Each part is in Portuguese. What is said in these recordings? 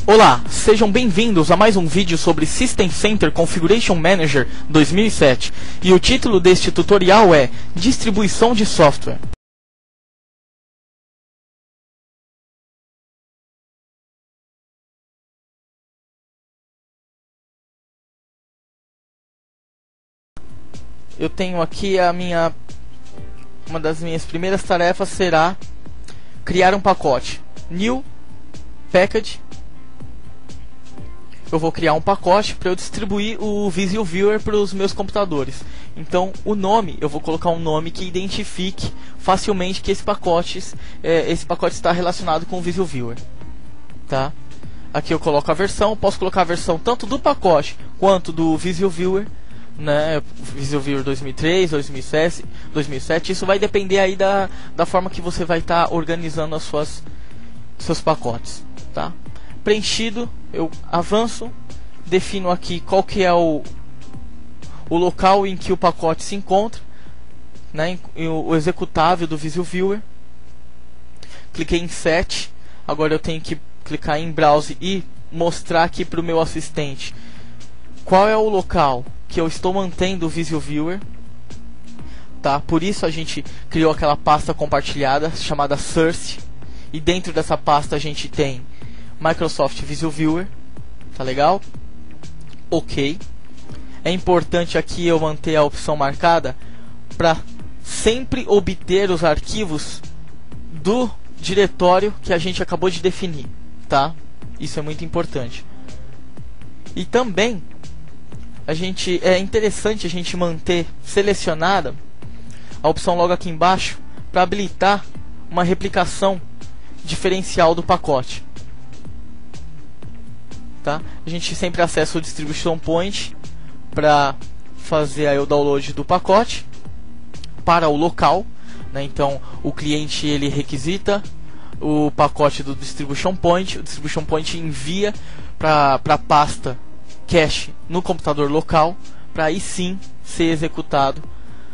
Olá, sejam bem-vindos a mais um vídeo sobre System Center Configuration Manager 2007 e o título deste tutorial é Distribuição de Software. Eu tenho aqui uma das minhas primeiras tarefas será criar um pacote New Package. Eu vou criar um pacote para eu distribuir o Visual Viewer para os meus computadores. Então o nome, eu vou colocar um nome que identifique facilmente que esse pacote está relacionado com o Visual Viewer, tá? Aqui eu coloco a versão, eu posso colocar a versão tanto do pacote quanto do Visual Viewer, né? Visual Viewer 2003, 2007, isso vai depender aí da forma que você vai estar organizando seus pacotes, tá? Preenchido, eu avanço, defino aqui qual que é o local em que o pacote se encontra, né, o executável do Visual Viewer. Cliquei em Set, agora eu tenho que clicar em Browse e mostrar aqui para o meu assistente qual é o local que eu estou mantendo o Visual Viewer, tá? Por isso a gente criou aquela pasta compartilhada chamada Source, e dentro dessa pasta a gente tem Microsoft Visual Viewer, tá legal? Ok. É importante aqui eu manter a opção marcada para sempre obter os arquivos do diretório que a gente acabou de definir, tá? Isso é muito importante. E também é interessante a gente manter selecionada a opção logo aqui embaixo para habilitar uma replicação diferencial do pacote. Tá? A gente sempre acessa o Distribution Point para fazer aí o download do pacote para o local, né? Então o cliente ele requisita o pacote do Distribution Point, o Distribution Point envia para a pasta cache no computador local para aí sim ser executado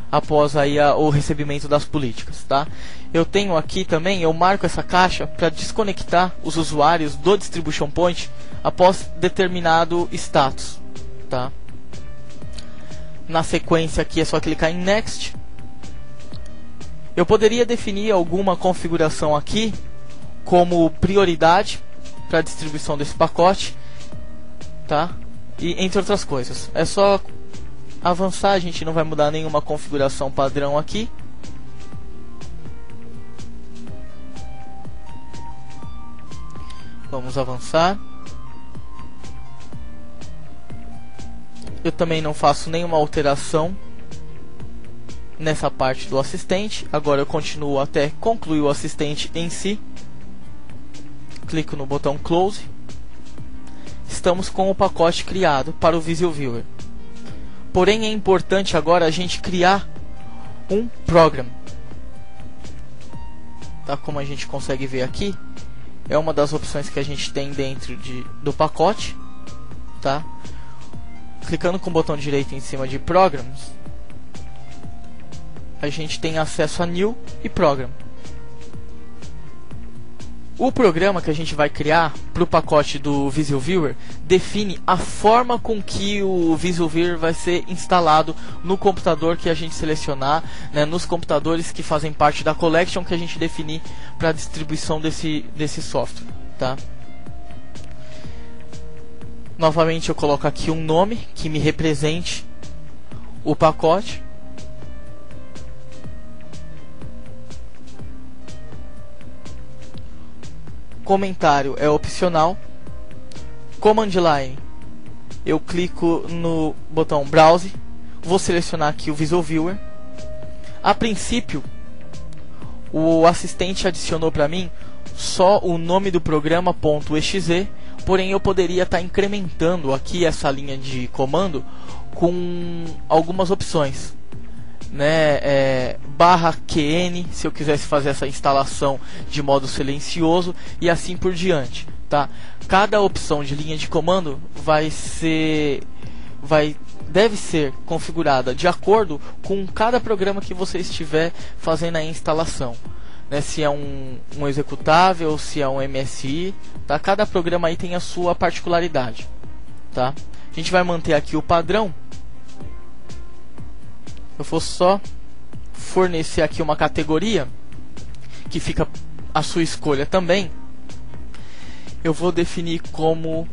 após aí o recebimento das políticas, tá? Eu tenho aqui também, eu marco essa caixa para desconectar os usuários do Distribution Point após determinado status, tá? Na sequência aqui é só clicar em Next. Eu poderia definir alguma configuração aqui como prioridade para a distribuição desse pacote, tá? E entre outras coisas. É só avançar, a gente não vai mudar nenhuma configuração padrão aqui. Vamos avançar. Eu também não faço nenhuma alteração nessa parte do assistente. Agora eu continuo até concluir o assistente em si. Clico no botão Close. Estamos com o pacote criado para o Visual Viewer. Porém é importante agora a gente criar um program, tá? Como a gente consegue ver aqui, é uma das opções que a gente tem dentro do pacote, tá? Clicando com o botão direito em cima de Programs, a gente tem acesso a New e Program. O programa que a gente vai criar para o pacote do Visual Viewer define a forma com que o Visual Viewer vai ser instalado no computador que a gente selecionar, né, nos computadores que fazem parte da collection que a gente definir para a distribuição desse software, tá? Novamente eu coloco aqui um nome que me represente o pacote. Comentário é opcional. Command Line, eu clico no botão Browse, vou selecionar aqui o Visual Viewer. A princípio, o assistente adicionou para mim só o nome do programa .exe, porém eu poderia estar incrementando aqui essa linha de comando com algumas opções, né? /qn, se eu quisesse fazer essa instalação de modo silencioso e assim por diante, tá? Cada opção de linha de comando deve ser configurada de acordo com cada programa que você estiver fazendo a instalação, né, se é um executável, se é um MSI, tá? Cada programa aí tem a sua particularidade, tá? A gente vai manter aqui o padrão. Eu vou só fornecer aqui uma categoria que fica a sua escolha também. Eu vou definir como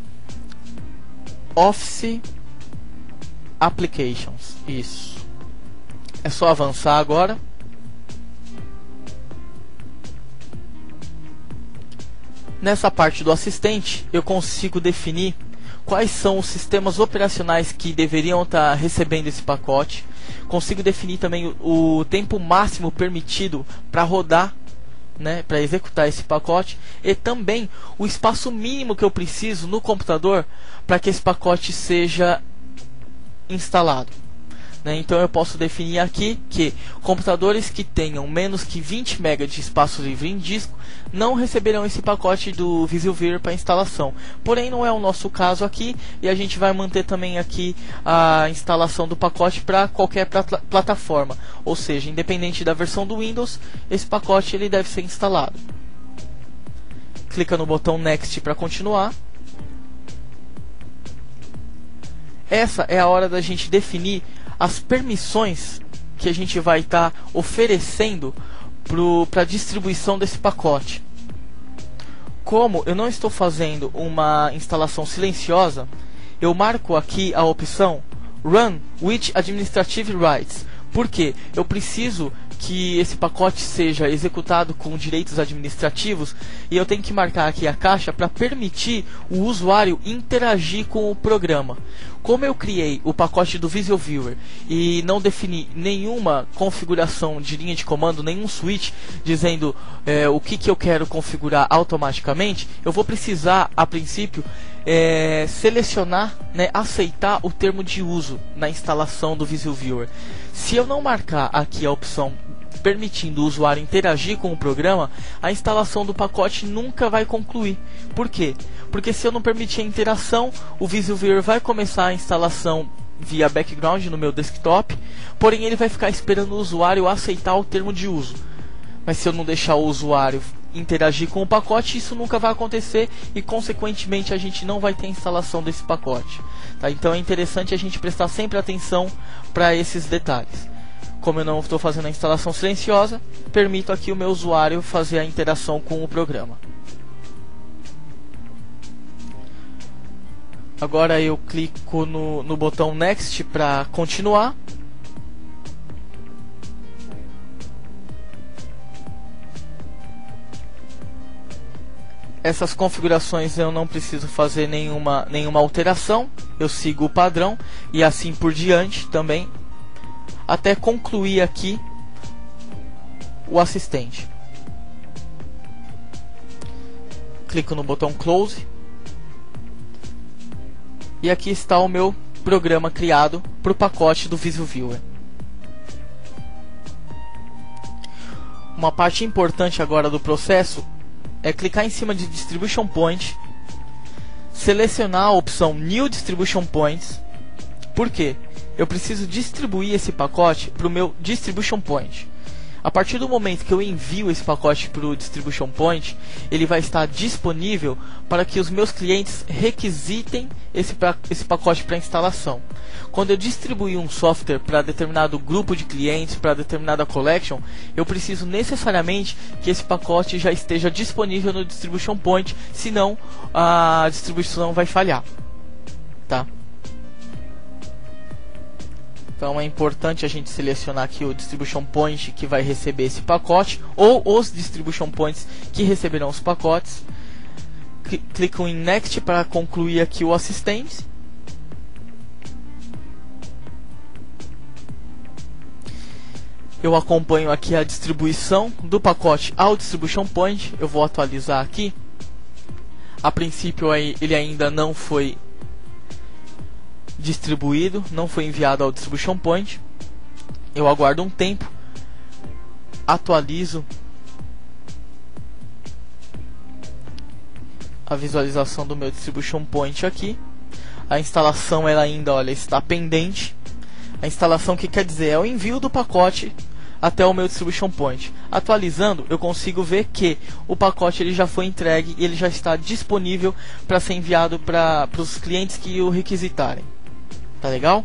Office Applications. Isso. É só avançar agora. Nessa parte do assistente, eu consigo definir quais são os sistemas operacionais que deveriam estar recebendo esse pacote. Consigo definir também o tempo máximo permitido para rodar, né, para executar esse pacote, e também o espaço mínimo que eu preciso no computador para que esse pacote seja instalado, né? Então eu posso definir aqui que computadores que tenham menos que 20 MB de espaço livre em disco não receberão esse pacote do VisualViewer para instalação. Porém, não é o nosso caso aqui, e a gente vai manter também aqui a instalação do pacote para qualquer plataforma, ou seja, independente da versão do Windows, esse pacote ele deve ser instalado. Clica no botão Next para continuar. Essa é a hora da gente definir as permissões que a gente vai estar oferecendo para a distribuição desse pacote. Como eu não estou fazendo uma instalação silenciosa, eu marco aqui a opção Run with Administrative Rights. Por quê? Eu preciso que esse pacote seja executado com direitos administrativos, e eu tenho que marcar aqui a caixa para permitir o usuário interagir com o programa. Como eu criei o pacote do VisualViewer e não defini nenhuma configuração de linha de comando, nenhum switch dizendo o que eu quero configurar automaticamente, eu vou precisar, a princípio, selecionar, né, aceitar o termo de uso na instalação do VisualViewer. Se eu não marcar aqui a opção permitindo o usuário interagir com o programa, a instalação do pacote nunca vai concluir. Por quê? Porque se eu não permitir a interação, o VisualViewer vai começar a instalação via background no meu desktop, porém ele vai ficar esperando o usuário aceitar o termo de uso. Mas se eu não deixar o usuário interagir com o pacote, isso nunca vai acontecer e, consequentemente, a gente não vai ter a instalação desse pacote, tá? Então é interessante a gente prestar sempre atenção para esses detalhes. Como eu não estou fazendo a instalação silenciosa, permito aqui o meu usuário fazer a interação com o programa. Agora eu clico no botão Next para continuar. Essas configurações eu não preciso fazer nenhuma alteração. Eu sigo o padrão e assim por diante também, até concluir aqui o assistente. Clico no botão Close. E aqui está o meu programa criado para o pacote do VisualViewer. Uma parte importante agora do processo é clicar em cima de Distribution Point, selecionar a opção New Distribution Points. Por quê? Eu preciso distribuir esse pacote para o meu Distribution Point. A partir do momento que eu envio esse pacote para o Distribution Point, ele vai estar disponível para que os meus clientes requisitem esse pacote para instalação. Quando eu distribuir um software para determinado grupo de clientes, para determinada collection, eu preciso necessariamente que esse pacote já esteja disponível no Distribution Point, senão a distribuição vai falhar, tá? Então é importante a gente selecionar aqui o Distribution Point que vai receber esse pacote, ou os Distribution Points que receberão os pacotes. Clico em Next para concluir aqui o assistente. Eu acompanho aqui a distribuição do pacote ao Distribution Point. Eu vou atualizar aqui. A princípio ele ainda não foi distribuído, não foi enviado ao Distribution Point. Eu aguardo um tempo, atualizo a visualização do meu Distribution Point aqui. A instalação ela ainda, olha, está pendente. A instalação, que quer dizer? É o envio do pacote até o meu distribution point. Atualizando, eu consigo ver que o pacote ele já foi entregue e ele já está disponível para ser enviado para os clientes que o requisitarem. Tá legal?